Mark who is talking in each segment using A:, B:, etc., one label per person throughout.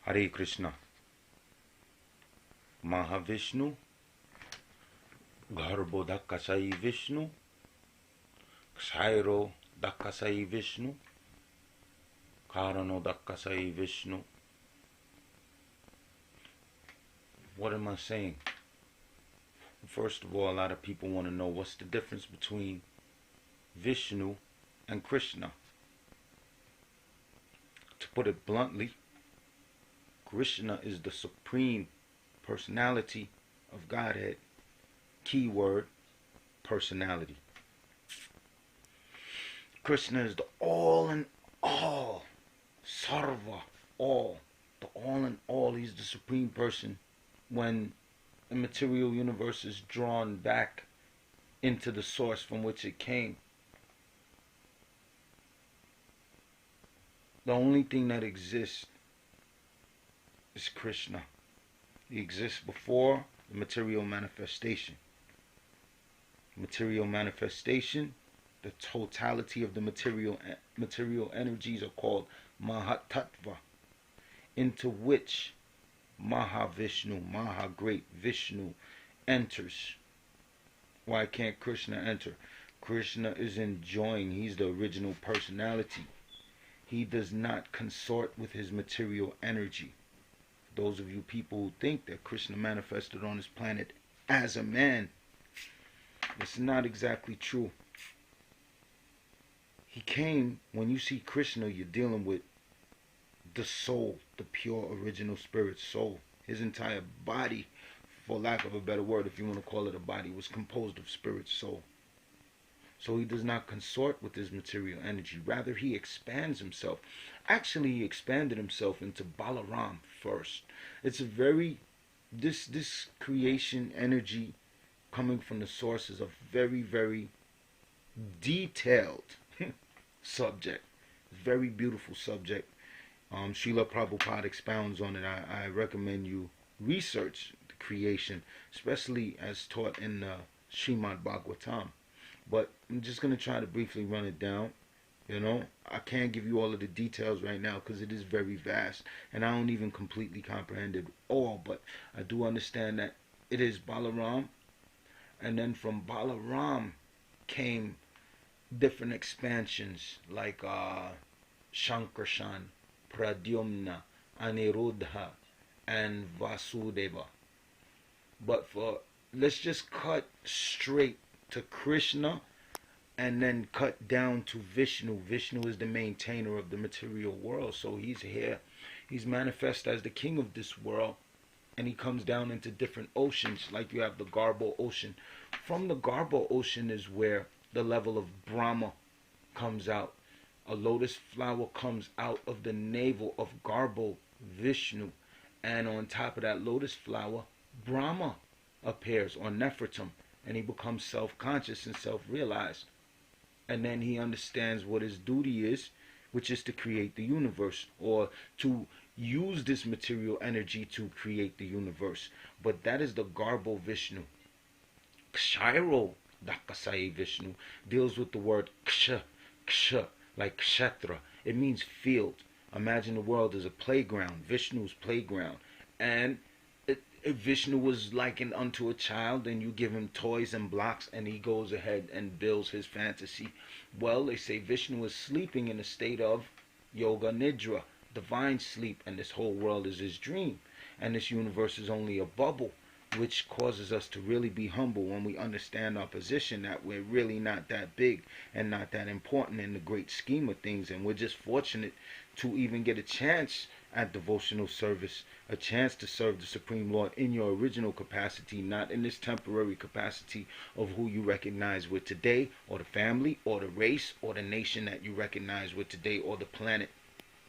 A: Hare Krishna. Maha Vishnu, Garbhodakasayi Vishnu, Ksirodakasyi Vishnu, Karanadakasayi Vishnu. What am I saying? First of all, a lot of people want to know what's the difference between Vishnu and Krishna. To put it bluntly, Krishna is the supreme personality of Godhead. Keyword, personality. Krishna is the all in all, sarva, all, the all in all. He's the supreme person. When the material universe is drawn back into the source from which it came, the only thing that exists is Krishna. He exists before the material manifestation. Material manifestation, the totality of the material energies are called Mahatattva, into which Maha Vishnu, Maha Great Vishnu, enters. Why can't Krishna enter? Krishna is enjoying. He's the original personality. He does not consort with his material energy. Those of you people who think that Krishna manifested on this planet as a man, it's not exactly true. He came, when you see Krishna, you're dealing with the soul, the pure original spirit soul. His entire body, for lack of a better word, if you want to call it a body, was composed of spirit soul. So he does not consort with his material energy. Rather, he expands himself. Actually, he expanded himself into Balaram first. It's a very, this creation energy coming from the source is a very, very detailed subject. Very beautiful subject. Srila Prabhupada expounds on it. I recommend you research the creation, especially as taught in Srimad Bhagavatam. But I'm just going to try to briefly run it down. You know, I can't give you all of the details right now because it is very vast. And I don't even completely comprehend it all. But I do understand that it is Balaram. And then from Balaram came different expansions like Shankarshan, Pradyumna, Aniruddha, and Vasudeva. But let's just cut straight to Krishna and then cut down to Vishnu. Vishnu is the maintainer of the material world. So he's here. He's manifest as the king of this world. And he comes down into different oceans. Like you have the Garbo Ocean. From the Garbo Ocean is where the level of Brahma comes out. A lotus flower comes out of the navel of Garbo Vishnu. And on top of that lotus flower, Brahma appears, or Nefertum. And he becomes self-conscious and self-realized. And then he understands what his duty is, which is to create the universe, or to use this material energy to create the universe. But that is the Garbo Vishnu. Ksirodakasyi Vishnu deals with the word ksha, like kshetra. It means field. Imagine the world as a playground, Vishnu's playground. And if Vishnu was likened unto a child, and you give him toys and blocks and he goes ahead and builds his fantasy. Well, they say Vishnu is sleeping in a state of yoga nidra, divine sleep, and this whole world is his dream. And this universe is only a bubble, which causes us to really be humble when we understand our position, that we're really not that big and not that important in the great scheme of things. And we're just fortunate to even get a chance at devotional service, a chance to serve the Supreme Lord in your original capacity, not in this temporary capacity of who you recognize with today, or the family, or the race, or the nation that you recognize with today, or the planet.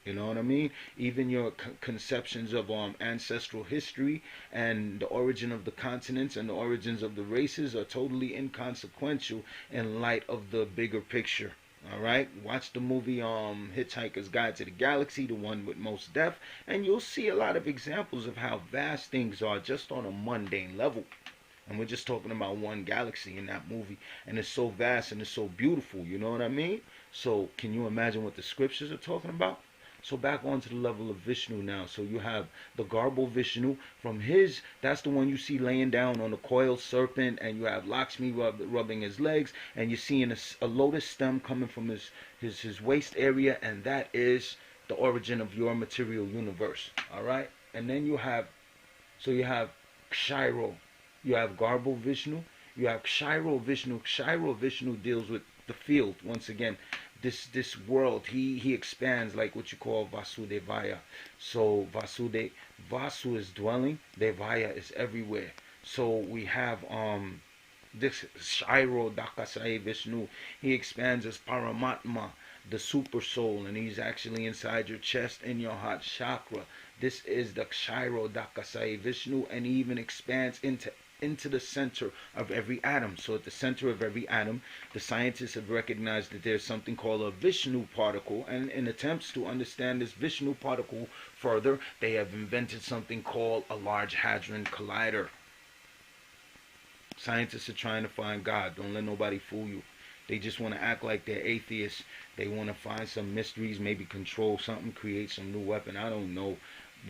A: You know what I mean? Even your conceptions of ancestral history and the origin of the continents and the origins of the races are totally inconsequential in light of the bigger picture. Alright? Watch the movie Hitchhiker's Guide to the Galaxy, the one with Mos Def, and you'll see a lot of examples of how vast things are just on a mundane level. And we're just talking about one galaxy in that movie. And it's so vast and it's so beautiful, you know what I mean? So can you imagine what the scriptures are talking about? So back onto the level of Vishnu now. So you have the Garbo Vishnu from his, that's the one you see laying down on the coiled serpent, and you have Lakshmi rubbing his legs, and you're seeing a lotus stem coming from his waist area, and that is the origin of your material universe. Alright? And then you have, so you have Kshiro, you have Garbo Vishnu, you have Kshiro Vishnu. Kshiro Vishnu deals with the field. Once again, this world, he expands like what you call Vasudevaya. So Vasu is dwelling, Devaya is everywhere. So we have this Ksirodakasyi Vishnu. He expands as Paramatma, the super soul, and he's actually inside your chest in your heart chakra. This is the Ksirodakasyi Vishnu, and he even expands into the center of every atom. So at the center of every atom, the scientists have recognized that there's something called a Vishnu particle, and in attempts to understand this Vishnu particle further, they have invented something called a Large Hadron Collider. Scientists are trying to find God. Don't let nobody fool you. They just want to act like they're atheists. They want to find some mysteries, maybe control something, create some new weapon. I don't know.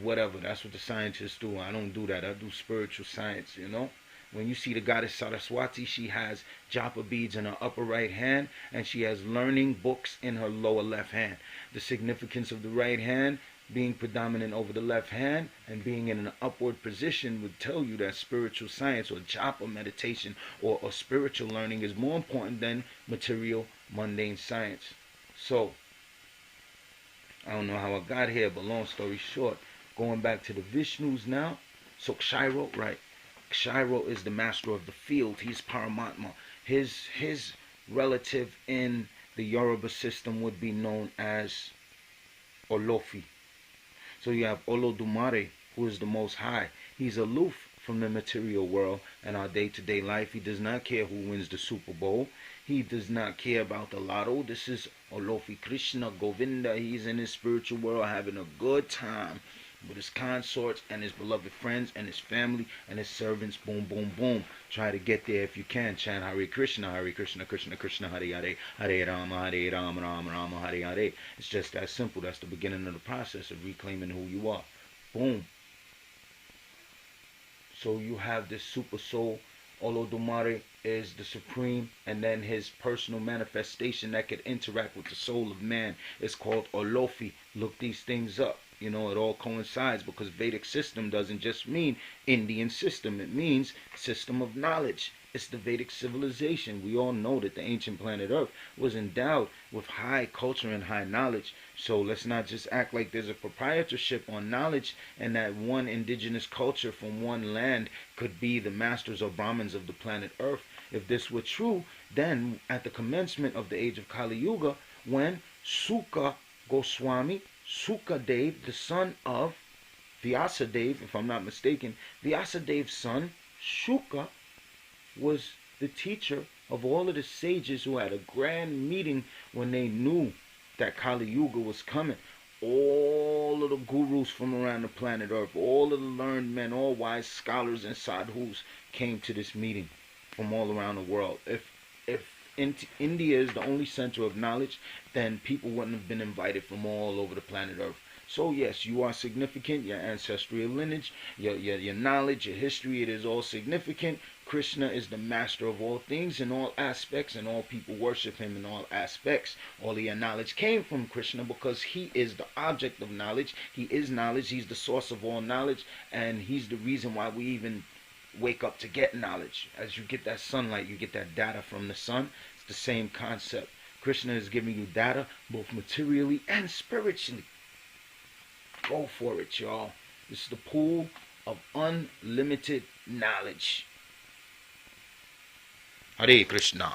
A: Whatever. That's what the scientists do. I don't do that. I do spiritual science, you know. When you see the goddess Saraswati, she has japa beads in her upper right hand, and she has learning books in her lower left hand. The significance of the right hand being predominant over the left hand and being in an upward position would tell you that spiritual science or japa meditation or spiritual learning is more important than material mundane science. So I don't know how I got here, but long story short, going back to the Vishnus now. So Kshiro, right? Kshiro is the master of the field. He's Paramatma. His relative in the Yoruba system would be known as Olofi. So you have Olodumare, who is the Most High. He's aloof from the material world and our day-to-day life. He does not care who wins the Super Bowl. He does not care about the lotto. This is Olofi Krishna, Govinda. He's in his spiritual world having a good time with his consorts and his beloved friends and his family and his servants. Boom, boom, boom. Try to get there if you can. Chant Hare Krishna, Krishna, Krishna, Hare Hare, Hare Rama, Rama, Rama, Hare Hare. It's just that simple. That's the beginning of the process of reclaiming who you are. Boom. So you have this super soul. Olodumare is the supreme, and then his personal manifestation that could interact with the soul of man is called Olofi. Look these things up. You know, it all coincides because Vedic system doesn't just mean Indian system. It means system of knowledge. It's the Vedic civilization. We all know that the ancient planet Earth was endowed with high culture and high knowledge. So let's not just act like there's a proprietorship on knowledge and that one indigenous culture from one land could be the masters or Brahmins of the planet Earth. If this were true, then at the commencement of the age of Kali Yuga, when Suka Goswami, Sukadev, the son of Vyasadeva, if I'm not mistaken, Vyasadev's son, Shuka, was the teacher of all of the sages who had a grand meeting when they knew that Kali Yuga was coming. All of the gurus from around the planet Earth, all of the learned men, all wise scholars and sadhus came to this meeting from all around the world. If India is the only center of knowledge, then people wouldn't have been invited from all over the planet Earth. So yes, you are significant. Your ancestral lineage, your knowledge, your history, it is all significant. Krishna is the master of all things in all aspects, and all people worship him in all aspects. All of your knowledge came from Krishna because he is the object of knowledge. He is knowledge. He's the source of all knowledge, and he's the reason why we even wake up to get knowledge. As you get that sunlight, you get that data from the sun. It's the same concept. Krishna is giving you data both materially and spiritually. Go for it, y'all. This is the pool of unlimited knowledge. Hare Krishna.